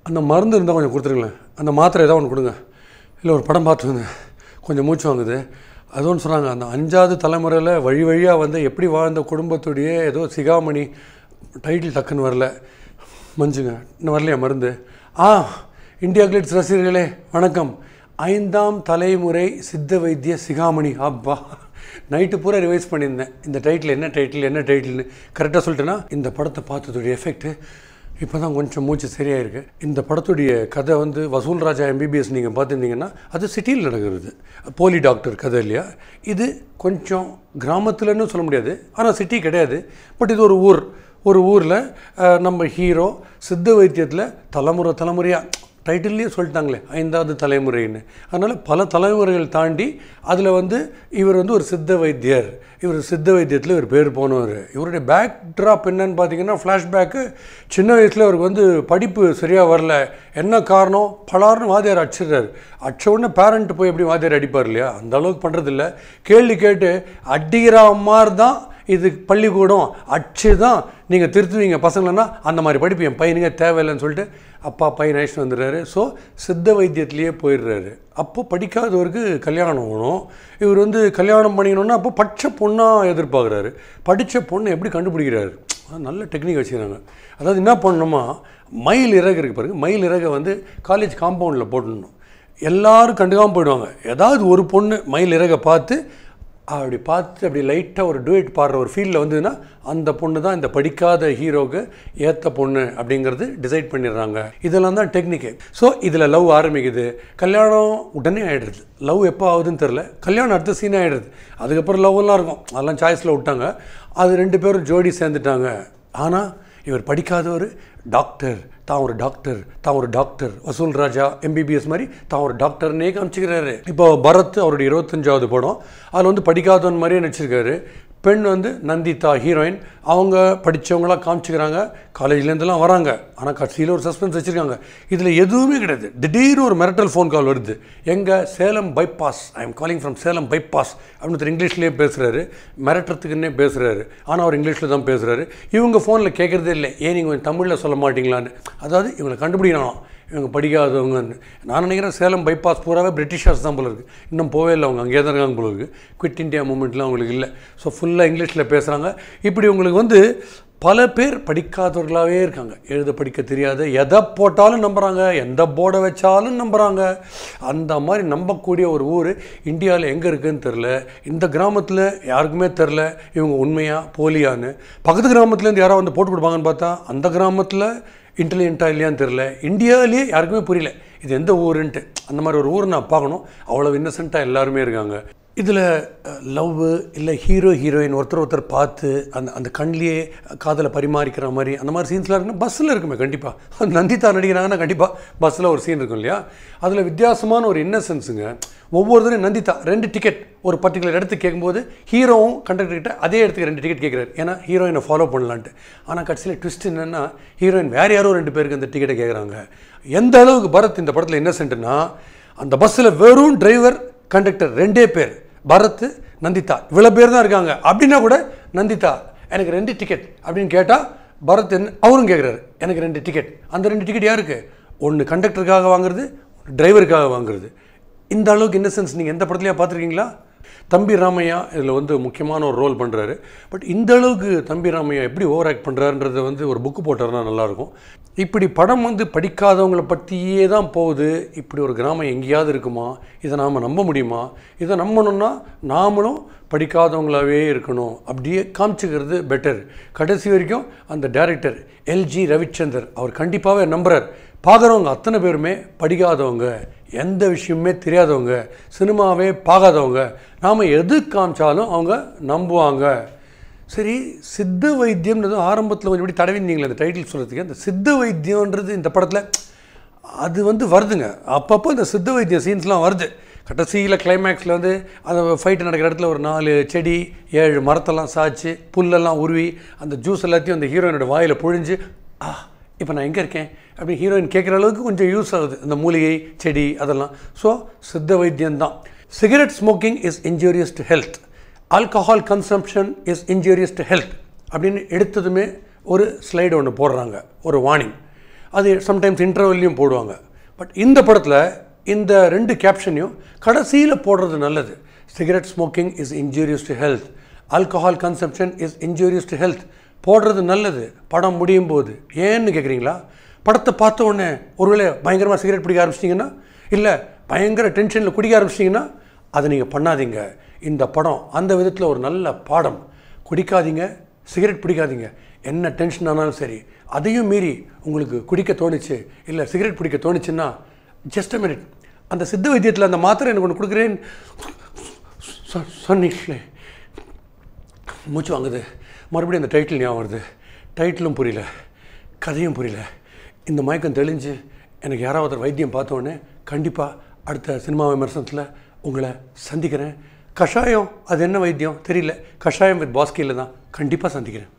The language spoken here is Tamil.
அந்த மருந்து இருந்தால் கொஞ்சம் கொடுத்துருங்களேன், அந்த மாத்திரை ஏதாவது ஒன்று கொடுங்க. இல்லை ஒரு படம் பார்த்துருந்தேன், கொஞ்சம் மூச்சு வாங்குது. அது ஒன்று சொன்னாங்க, அந்த 5வது தலைமுறையில் வழி வழியாக வந்து எப்படி வாழ்ந்த குடும்பத்துடைய ஏதோ சிகாமணி டைட்டில் டக்குன்னு வரல. மஞ்சுங்க இன்னும் வரலையா மருந்து? இந்தியா கிளிட்ஸ் ரசிகர்களே வணக்கம். 5ஆம் தலைமுறை சித்த வைத்திய சிகாமணி. அப்பா, நைட்டு பூரா ரிவைஸ் பண்ணியிருந்தேன். இந்த டைட்டில் என்ன டைட்டில்னு கரெக்டாக சொல்லிட்டேன்னா, இந்த படத்தை பார்த்ததுடைய எஃபெக்ட்டு இப்போ தான் கொஞ்சம் மூச்சு சரியாயிருக்கு. இந்த படத்துடைய கதை வந்து வசூல் ராஜா MBBS நீங்கள் பார்த்துருந்தீங்கன்னா அது சிட்டியில் நடக்கிறது, போலி டாக்டர் கதை இல்லையா. இது கொஞ்சம் கிராமத்தில்னு சொல்ல முடியாது, ஆனால் சிட்டி கிடையாது. பட் இது ஒரு ஊரில் நம்ம ஹீரோ சித்த வைத்தியத்தில் தலைமுறையாக டைட்டில்லையே சொல்லிட்டாங்களே 5வது தலைமுறைன்னு. அதனால் பல தலைமுறைகள் தாண்டி அதில் வந்து இவர் வந்து ஒரு சித்த வைத்தியர். இவர் சித்த வைத்தியத்தில் இவர் பேர் போனவர். இவருடைய பேக் ட்ராப் என்னன்னு பார்த்தீங்கன்னா, ஃப்ளாஷ்பேக்கு சின்ன வயசில் அவருக்கு வந்து படிப்பு சரியாக வரல. என்ன காரணம்? பலார்னு வாத்தியார் அடிச்சிடுறாரு. அடிச்ச உடனே பேரண்ட் போய் எப்படி வாத்தியார் அடிப்பார் இல்லையா, அந்த அளவுக்கு பண்ணுறதில்ல. கேள்வி கேட்டு அடிக்கிற மாதிரி தான் இது பள்ளிக்கூடம், அடிச்சு தான் நீங்கள் திருத்துவீங்க பசங்களன்னா, அந்த மாதிரி படிப்பு என் பையனுங்க தேவையில்லைன்னு சொல்லிட்டு அப்பா பையன் அழைச்சிட்டு வந்துடுறாரு. ஸோ சித்த வைத்தியத்திலேயே போயிடுறாரு. அப்போது படிக்காதவருக்கு கல்யாணம் ஆகணும். இவர் வந்து கல்யாணம் பண்ணிக்கணுன்னா அப்போ படித்த பொண்ணாக எதிர்பார்க்குறாரு. படித்த பொண்ணை எப்படி கண்டுபிடிக்கிறாரு? நல்ல டெக்னிக் வச்சுக்கிறாங்க. அதாவது என்ன பண்ணணுமா, மயில் இறகு இருக்குது பாருங்க, மயில் இறகை வந்து காலேஜ் காம்பவுண்டில் போட்டுடணும். எல்லோரும் கண்டுக்காமல் போயிடுவாங்க. ஏதாவது ஒரு பொண்ணு மயில் இறகை பார்த்து அப்படி லைட்டாக ஒரு டூயட் பாடுற ஒரு ஃபீல்டில் வந்ததுன்னா அந்த பொண்ணு தான் இந்த படிக்காத ஹீரோவுக்கு ஏற்ற பொண்ணு அப்படிங்கிறது டிசைட் பண்ணிடுறாங்க. இதெல்லாம் தான் டெக்னிக்கு. ஸோ இதில் லவ் ஆரம்பிக்குது. கல்யாணம் உடனே ஆகிடுது. லவ் எப்போ ஆகுதுன்னு தெரில, கல்யாணம் அடுத்த சீனே ஆகிடுது. அதுக்கப்புறம் லவ்வெல்லாம் இருக்கும், அதெல்லாம் சாய்ஸில் விட்டாங்க. அது 2 பேரும் ஜோடி சேர்ந்துட்டாங்க. ஆனால் இவர் படிக்காதவர் டாக்டர், தான் ஒரு டாக்டர் வசூல் ராஜா MBBS மாதிரி தான் ஒரு டாக்டர்னே காமிச்சிக்கிறாரு. இப்போ பரத் அவருடைய 25வது படம், அதில் வந்து படிக்காதவன் மாதிரியே நடிச்சிருக்காரு. பெண் வந்து நந்திதா ஹீரோயின், அவங்க படித்தவங்களாம் காமிச்சிக்கிறாங்க, காலேஜ்லேருந்துலாம் வராங்க. ஆனால் கட்சியில் ஒரு சஸ்பென்ஸ் வச்சுருக்காங்க. இதில் எதுவுமே கிடையாது. திடீர்னு ஒரு மிரட்டல் ஃபோன் கால் வருது. எங்கள் Salem bypass, I am calling from Salem bypass அப்படின்னு இங்கிலீஷ்லேயே பேசுகிறாரு. மிரட்டுறதுக்குன்னே பேசுகிறாரு, ஆனால் அவர் இங்கிலீஷில் தான் பேசுகிறாரு. இவங்க ஃபோனில் கேட்குறதே இல்லை, ஏன் நீங்கள் கொஞ்சம் தமிழில் சொல்ல மாட்டிங்களான்னு. அதாவது இவங்களை கண்டுபிடிக்கணும், இவங்க படிக்காதவங்கன்னு. நான் நினைக்கிறேன் சேலம் பைபாஸ் பூராவே பிரிட்டிஷர்ஸ் தான் போல இருக்குது. இன்னும் போவே இல்லை, அவங்க அங்கேயே தான் இருக்காங்க போல இருக்குது. குவிட் இண்டியா மூமெண்ட்லாம் அவங்களுக்கு இல்லை. ஸோ ஃபுல்லாக இங்கிலீஷில் பேசுகிறாங்க. இப்படி உங்களுக்கு வந்து பல பேர் படிக்காதவர்களாகவே இருக்காங்க. எழுத படிக்க தெரியாது, எதை போட்டாலும் நம்புகிறாங்க, எந்த போர்டை வச்சாலும் நம்புகிறாங்க. அந்த மாதிரி நம்பக்கூடிய ஒரு ஊர் இந்தியாவில் எங்கே இருக்குதுன்னு தெரில. இந்த கிராமத்தில் யாருக்குமே தெரில இவங்க உண்மையாக போலியான்னு. பக்கத்து கிராமத்துலேருந்து யாராவது வந்து போட்டு கொடுப்பாங்கன்னு பார்த்தா அந்த கிராமத்தில் இன்டெலிஜென்ட்டாக இல்லையான்னு தெரில. இந்தியாவிலேயே யாருக்குமே புரியல இது எந்த ஊருன்ட்டு. அந்த மாதிரி ஒரு ஊரை நான் பார்க்கணும். அவ்வளோ இன்னசென்ட்டாக எல்லாருமே இருக்காங்க. இதில் லவ்வு இல்லை ஹீரோயின் ஒருத்தர் பார்த்து அந்த கண்ணிலேயே காதலை பரிமாறிக்கிற மாதிரி அந்த மாதிரி சீன்ஸ்லாம் இருக்குன்னா பஸ்ஸில் இருக்குமே கண்டிப்பாக. நந்திதா நடிக்கிறாங்கன்னா கண்டிப்பாக பஸ்ஸில் ஒரு சீன் இருக்கும் இல்லையா. அதில் வித்தியாசமான ஒரு இன்னசென்ஸுங்க. ஒவ்வொருத்தரையும் நந்திதா 2 டிக்கெட் ஒரு பர்டிகுலர் இடத்துக்கு கேட்கும்போது ஹீரோவும் கண்டக்டர்கிட்ட அதே இடத்துக்கு 2 டிக்கெட் கேட்குறாரு, ஏன்னா ஹீரோயினை ஃபாலோ பண்ணலான்ட்டு. ஆனால் கடைசியில் ட்விஸ்ட் என்னென்னா, ஹீரோயின் வேறு யாரோ 2 பேருக்கு அந்த டிக்கெட்டை கேட்குறாங்க. எந்த அளவுக்கு பரத் இந்த படத்தில் இன்னசென்ட்னா, அந்த பஸ்ஸில் வெறும் டிரைவர் கண்டக்டர் 2 பேர், பரத் நந்திதா இவ்வளோ பேர் தான் இருக்காங்க. அப்படின்னா கூட நந்திதா எனக்கு 2 டிக்கெட் அப்படின்னு கேட்டால் பரத் அவரும் கேட்குறாரு எனக்கு 2 டிக்கெட். அந்த 2 டிக்கெட் யாருக்கு? ஒன்று கண்டக்டருக்காக வாங்குறது, டிரைவருக்காக வாங்குறது. இந்த அளவுக்கு இன்னசென்ஸ் நீங்கள் எந்த படத்துலையா பார்த்துருக்கீங்களா? தம்பி ராமையா இதில் வந்து முக்கியமான ஒரு ரோல் பண்ணுறாரு. பட் இந்த அளவுக்கு தம்பி ராமையா எப்படி ஓவர் ஆக்ட் பண்ணுறாருன்றதை வந்து ஒரு புக்கு போட்டார்னா நல்லாயிருக்கும். இப்படி படம் வந்து படிக்காதவங்களை பற்றியே தான் போகுது. இப்படி ஒரு கிராமம் எங்கேயாவது இருக்குமா? இதை நாம் நம்ப முடியுமா? இதை நம்பணுன்னா நாமளும் படிக்காதவங்களாகவே இருக்கணும், அப்படியே காமிச்சிக்கிறது பெட்டர். கடைசி வரைக்கும் அந்த டைரக்டர் LG ரவிச்சந்தர் அவர் கண்டிப்பாகவே நம்புகிறார். பார்க்குறவங்க அத்தனை பேருமே படிக்காதவங்க, எந்த விஷயமே தெரியாதவங்க, சினிமாவே பார்க்காதவங்க. நாம் எது காமிச்சாலும் அவங்க நம்புவாங்க. சரி, சித்த வைத்தியம்ன்றது ஆரம்பத்தில் கொஞ்சம் இப்படி தடவிந்தீங்களே அந்த டைட்டில் சொல்கிறதுக்கு. அந்த சித்த வைத்தியன்றது இந்த படத்தில் அது வந்து வருதுங்க. அப்பப்போ இந்த சித்த வைத்திய சீன்ஸ்லாம் வருது. கடைசியில் கிளைமேக்ஸில் வந்து அந்த ஃபைட்டு நடக்கிற இடத்துல ஒரு 4 செடி 7 மரத்தெல்லாம் சாய்ச்சி புல்லெல்லாம் உருவி அந்த ஜூஸ் எல்லாத்தையும் அந்த ஹீரோயினோட வாயில் பொழிஞ்சு இப்போ நான் எங்கே இருக்கேன் அப்படி ஹீரோயின் கேட்குற அளவுக்கு கொஞ்சம் யூஸ் ஆகுது அந்த மூலிகை செடி அதெல்லாம். ஸோ சித்த வைத்தியம்தான். Cigarette smoking is injurious to health, alcohol consumption is injurious to health அப்படின்னு எடுத்ததுமே ஒரு ஸ்லைடு ஒன்று போடுறாங்க, ஒரு வார்னிங். அது சம்டைம்ஸ் இன்டர்வல்லையும் போடுவாங்க. பட் இந்த படத்தில் இந்த 2 கேப்ஷனையும் கடைசியில் போடுறது நல்லது. Cigarette smoking is injurious to health, alcohol consumption is injurious to health போடுறது நல்லது படம் முடியும் போது. ஏன்னு கேட்குறீங்களா? படத்தை பார்த்த உடனே ஒருவேளை பயங்கரமாக சிகரெட் பிடிக்க ஆரம்பிச்சிட்டிங்கன்னா, இல்லை பயங்கர டென்ஷனில் குடிக்க ஆரம்பிச்சிட்டிங்கன்னா அதை நீங்கள் பண்ணாதீங்க. இந்த படம் அந்த விதத்தில் ஒரு நல்ல பாடம். குடிக்காதீங்க, சிகரெட் பிடிக்காதீங்க. என்ன டென்ஷன் ஆனாலும் சரி, அதையும் மீறி உங்களுக்கு குடிக்க தோணுச்சு, இல்லை சிகரெட் பிடிக்க தோணுச்சுன்னா ஜஸ்ட் அ மினிட், அந்த சித்த வைத்தியத்தில் அந்த மாத்திரை எனக்கு ஒன்று கொடுக்குறேன் சொன்னீங்களே, மூச்சு வாங்குது, மறுபடியும் அந்த டைட்டில் ஞாபகம் வருது, டைட்டிலும் புரியல, கதையும் புரியல. இந்த மயக்கம் தெளிஞ்சு எனக்கு யாராவது வைத்தியம் பார்த்தோன்னே கண்டிப்பாக அடுத்த சினிமா விமர்சனத்தில் உங்களை சந்திக்கிறேன். கஷாயம் அது என்ன வைத்தியம் தெரியல, கஷாயம் வித் பாஸ்கியில் தான் கண்டிப்பாக சந்திக்கிறேன்.